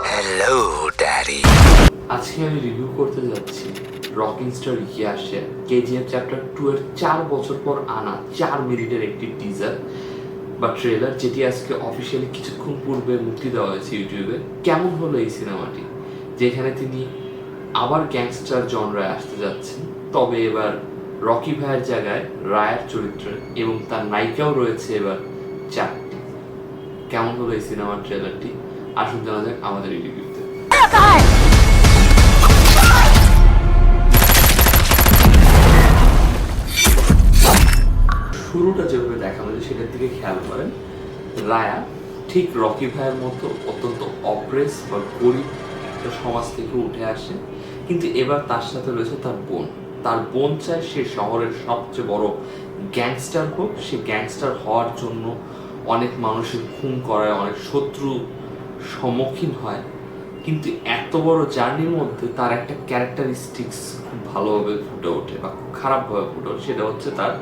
Hello daddy. আজকে আমি review করতে যাচ্ছি রকিং স্টার ইয়াশের কেজিএফ চ্যাপ্টার 2 এর 4 বছর পর আনা 4 মিনিটের একটি টিজার বা ট্রেলার, যেটি আজকে অফিসিয়ালি কিছুক্ষণ পূর্বে মুক্তি দেওয়া হয়েছে ইউটিউবে। কেমন হলো এই সিনেমাটি, যেখানে তিনি আবার গ্যাংস্টার জনরায় আসতে যাচ্ছেন, তবে এবার রকি ভাইয়ের জায়গায় রায়ের চরিত্রে, এবং তার নায়িকাও রয়েছে এবার 4টি। কেমন হলো এই সিনেমার ট্রেলারটি, আসুন জানা যাক আমাদের এই রিভিউতে। শুরুটা যেভাবে দেখানো যায় সেটার দিকে খেয়াল করেন। রায়া ঠিক রকি ভাইয়ের মতো অত্যন্ত অপ্রেস বা গরিব একটা সমাজ থেকে উঠে আসে, কিন্তু এবার তার সাথে রয়েছে তার বোন। তার বোন চায় সে শহরের সবচেয়ে বড় গ্যাংস্টার হোক। সে গ্যাংস্টার হওয়ার জন্য অনেক মানুষের খুন করায়, অনেক শত্রু সম্মুখীন হয়, কিন্তু এত বড় জার্নির মধ্যে তার একটা ক্যারেক্টারিস্টিক্স খুব ভালোভাবে ফুটে ওঠে বা খুব খারাপভাবে ফুটে ওঠে। সেটা হচ্ছে তার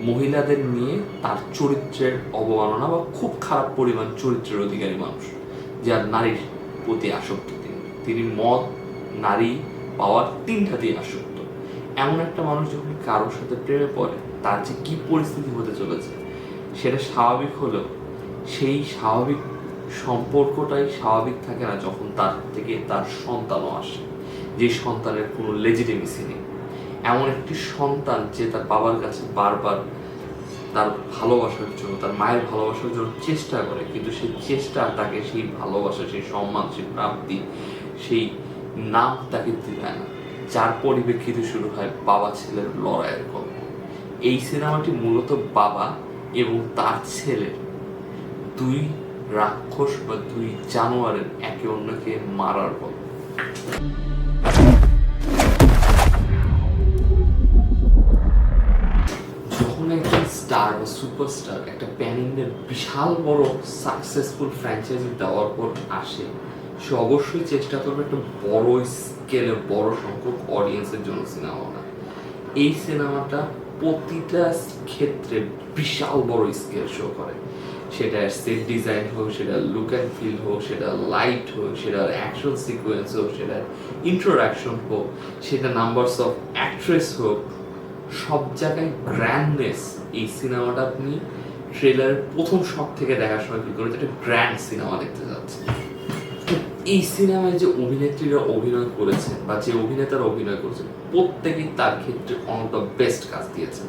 মহিলাদের নিয়ে তার চরিত্রের অবমাননা বা খুব খারাপ পরিমাণ চরিত্রের অধিকারী মানুষ, যার নারীর প্রতি আসক্ত। তিনি মদ, নারী, পাওয়ার তিনটাতেই আসক্ত। এমন একটা মানুষ যখন কারোর সাথে প্রেমে পড়ে, তার যে কি পরিস্থিতি হতে চলেছে সেটা স্বাভাবিক হলেও সেই স্বাভাবিক সম্পর্কটাই স্বাভাবিক থাকে না যখন তার থেকে তার সন্তানও আসে, যে সন্তানের কোনো লেজিটিমেসি নেই। এমন একটি সন্তান যে তার বাবার কাছে বারবার তার ভালোবাসার জন্য, তার মায়ের ভালোবাসার জন্য চেষ্টা করে, কিন্তু সেই চেষ্টা তাকে সেই ভালোবাসা, সেই সম্মান, সেই প্রাপ্তি, সেই নাম তাকে দেয় না, যার পরিপ্রেক্ষিতে শুরু হয় বাবা ছেলের লড়াইয়ের গল্প। এই সিনেমাটি মূলত বাবা এবং তার ছেলের দুই রাক্ষস বা দুই জানোয়ারের একে অন্যকে মারার গল্প। যখন একজন স্টার বা সুপারস্টার একটা প্যান ইন্ডিয়ার বিশাল বড় সাকসেসফুল ফ্র্যাঞ্চাইজি দেওয়ার পর আসে, সে অবশ্যই চেষ্টা করবে একটা বড় স্কেলে বড় সংখ্যক অডিয়েন্সের জন্য সিনেমা বানানো। এই সিনেমাটা প্রতিটা ক্ষেত্রে বিশাল বড় স্কেল শো করে, সেটা সেট ডিজাইন হোক, সেটা লুক অ্যান্ড ফিল হোক, সেটা লাইট হোক, সেটা অ্যাকশন সিকোয়েন্স হোক, সেটা ইন্ট্রোডাকশন হোক, সেটা নাম্বারস অফ অ্যাক্ট্রেস হোক, সব জায়গায় গ্র্যান্ডনেস। এই সিনেমাটা আপনি ট্রেলারের প্রথম শট থেকে দেখার সময় ফিল করেন একটা গ্র্যান্ড সিনেমা দেখতে যাচ্ছে। এই সিনেমায় যে অভিনেত্রীরা অভিনয় করেছেন বা যে অভিনেতারা অভিনয় করেছেন, প্রত্যেকেই তার ক্ষেত্রে অন দ্য বেস্ট কাজ দিয়েছেন।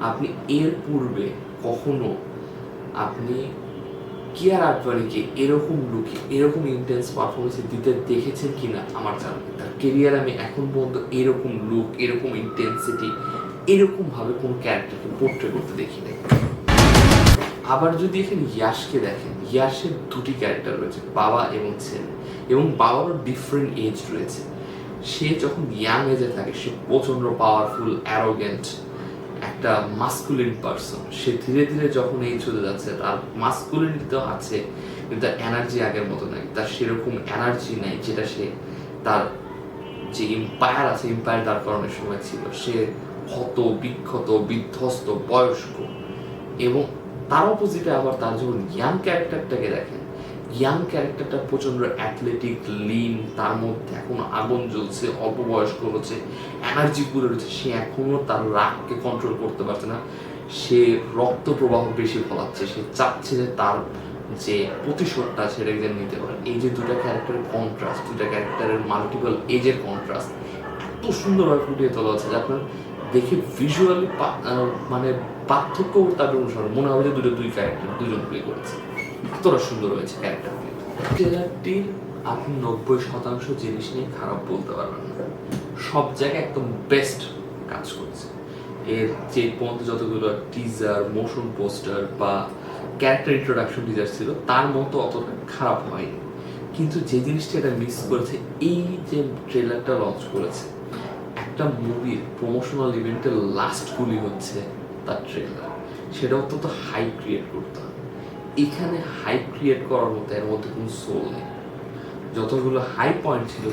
আপনি এর পূর্বে কখনো আপনি কিয়ারা আডবাণীকে এরকম লুকে, এরকম ইন্টেন্স পারফরমেন্স দিতে দেখেছেন কিনা আমার জানা নেই। তার কেরিয়ার আমি এখন পর্যন্ত এরকম লুক, এরকম ইন্টেন্সিটি, এরকম ভাবে কোন ক্যারেক্টারকে পোর্ট্রে করতে দেখি নাই। আবার যদি এখানে ইয়াশকে দেখেন, ইয়াশের দুটি ক্যারেক্টার রয়েছে, বাবা এবং ছেলে, এবং বাবারও ডিফারেন্ট এজ রয়েছে। সে যখন ইয়াং এজে থাকে সে প্রচন্ড পাওয়ারফুল, অ্যারোগেন্ট একটা মাস্কুলিন পারসন। সে ধীরে ধীরে যখন এই চলে যাচ্ছে, তার মাস্কুলিনিটি তো আছে কিন্তু তার এনার্জি আগের মতো নাই, তার সেরকম এনার্জি নাই যেটা সে তার যে এম্পায়ার আছে, এম্পায়ার দাঁড় করানোর সময় ছিল। সে ক্ষত বিক্ষত, বিধ্বস্ত, বয়স্ক। এবং তার অপোজিটে আবার তার যখন ইয়াং ক্যারেক্টারটাকে দেখেন, ইয়াং ক্যারেক্টারটা প্রচন্ড অ্যাথলেটিক, লিন, তার মধ্যে এখনো আগুন জ্বলছে, অল্প বয়স্ক হচ্ছে, এনার্জি পুরো রয়েছে। সে এখনো তার রাগকে কন্ট্রোল করতে পারছে না, সে রক্ত প্রবাহ বেশি ফলাচ্ছে, সে চাচ্ছে যে তার যে প্রতিশোধটা সেটা যেন নিতে পারে। এই যে দুটা ক্যারেক্টারের কন্ট্রাস্ট, দুটা ক্যারেক্টারের মাল্টিপল এজের কন্ট্রাস্ট এত সুন্দরভাবে ফুটিয়ে তোলা হচ্ছে যে আপনার দেখে ভিজুয়ালি মানে পার্থক্য তাদের অনুসরণ মনে হবে যে দুই ক্যারেক্টার দুজন প্লে করেছে। এতটা সুন্দর হয়েছে ক্যারেক্টার প্লে। ট্রেলারটির আপনি 90% জিনিস নিয়ে খারাপ বলতে পারবেন না, সব জায়গায় একদম বেস্ট কাজ করছে। এর যে পর্যন্ত যতগুলো টিজার, মোশন পোস্টার বা ক্যারেক্টার ইন্ট্রোডাকশন টিজার ছিল তার মতো অতটা খারাপ হয়নি। কিন্তু যে জিনিসটা এটা মিস করেছে, এই যে ট্রেলারটা লঞ্চ করেছে, একটা মুভির প্রমোশনাল ইভেন্টের লাস্টগুলি হচ্ছে তার ট্রেলার, সেটা অত্যন্ত হাইপ ক্রিয়েট করতে হবে। এখানে হাইপ ক্রিয়েট করার মতো এর মধ্যে কোনো সোল নেই। যতগুলো হাই পয়েন্ট ছিল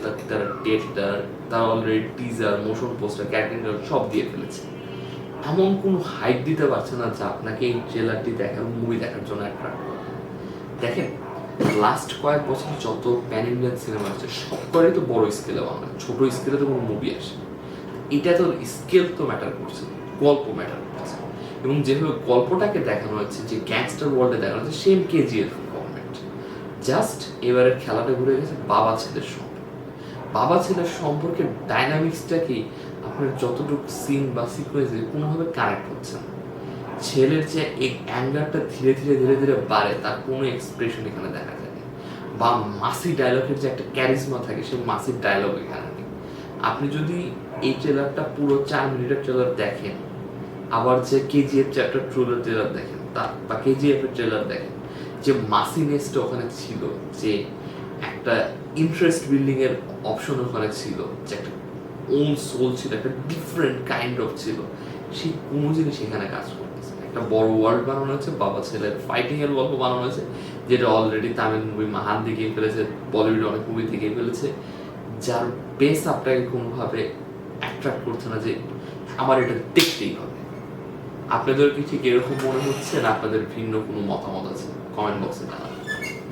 তার already teaser, motion poster, character সব দিয়ে ফেলেছে। এমন কোনো হাইপ দিতে পারছে না যা আপনাকে এই ট্রেলারটি দেখার মুভি দেখার জন্য অ্যাট্রাক্ট করে। দেখেন লাস্ট কয়েক বছর যত প্যান ইন্ডিয়ান সিনেমা আছে সবকটাই তো বড় স্কেলে বানায়, ছোট স্কেলে তো কোনো মুভি আসে। এটা তো স্কেল তো ম্যাটার করছে, গল্প ম্যাটার করছে। এবং যেভাবে গল্পটাকে দেখানো হচ্ছে, যে গ্যাংস্টার ওয়ার্ল্ডে দেখানো হচ্ছে, সেম কেজিএফ ফরম্যাট। জাস্ট এবারের খেলাটা ঘুরে গেছে বাবা ছেলের সম্পর্কে। বাবা ছেলের সম্পর্কে ডাইনামিক্সটা কি আপনার যতটুকু সিন বা সিকোয়েন্সে কোনোভাবে কানেক্ট হচ্ছে না। ছেলের যে এই অ্যাঙ্গারটা ধীরে ধীরে ধীরে ধীরে বাড়ে, তার কোনো এক্সপ্রেশন এখানে দেখা যায় না। বা মাসি ডায়লগের যে একটা ক্যারিজমা থাকে, সেই মাসি ডায়লগ এখানে নেই। আপনি যদি এই ট্রেলারটা পুরো 4 মিনিটের ট্রেলার দেখেন, আবার যে কেজিএফ চ্যাপ্টার ট্রুলের ট্রেলার দেখেন, বা কেজিএফ এর ট্রেলার দেখেন, যে মাসিনেসটা ওখানে ছিল, যে একটা ইন্টারেস্ট বিল্ডিং এর অপশন ওখানে ছিল, যে একটা ওন সোল ছিল, একটা ডিফারেন্ট কাইন্ড অফ ছিল, সেই কোনো জিনিস এখানে কাজ করতেছে না। একটা বড় ওয়ার্ল্ড বানানো হয়েছে, বাবা ছেলের ফাইটিং এর গল্প বানানো হয়েছে, যেটা অলরেডি তামিল মুভি মাহান দেখিয়ে ফেলেছে, বলিউড অনেক মুভি দেখিয়ে ফেলেছে, যার বেস আপনাকে কোনোভাবে অ্যাট্রাক্ট করছে না যে আমার এটা দেখতেই হবে। আপনাদের কি ঠিক এরকম মনে হচ্ছে, না আপনাদের ভিন্ন কোনো মতামত আছে? কমেন্ট বক্সে জানান।